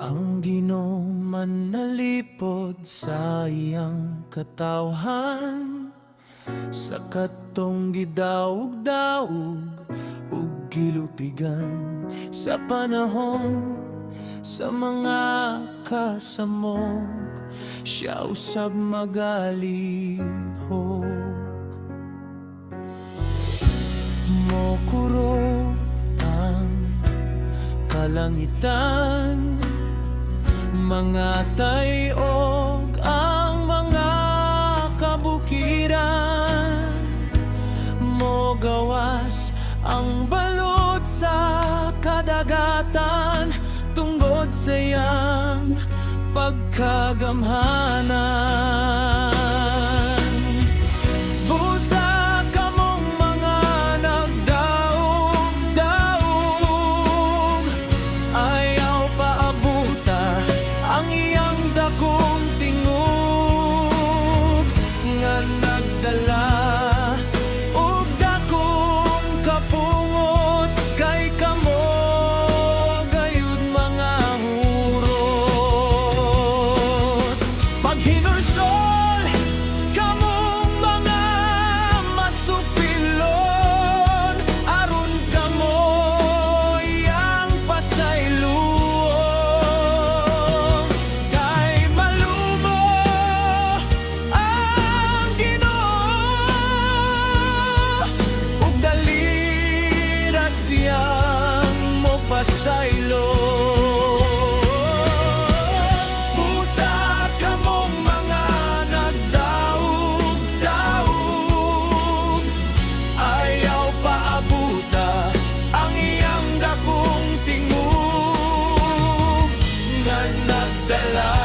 Ang Ginoo man nalipod sa iyang katawhan, sa katong gidawog-dawog ug gilupigan, sa panahon sa mga kasamok, siya usab magalihok. Mokurot ang kalangitan, mga tayog ang mga kabukiran, mogawas ang balod sa kadagatan tungod sa iyang pagkagamhanan. Busa kamong mga nagdaog-daog, ayaw paabuta ang iyang dakong tingog, nga nagdala og dakong kapungot kay kamo gayud mga hurot. Pag hinursol kamong mga masupilon, aron kamo iyang pasaylon, kay malumo ang Ginoo ug dali ra siyang mopasaylon. Busa kamong mga nagdaog-daog, ayaw paabuta ang iyang dakong tingog, nga nagdala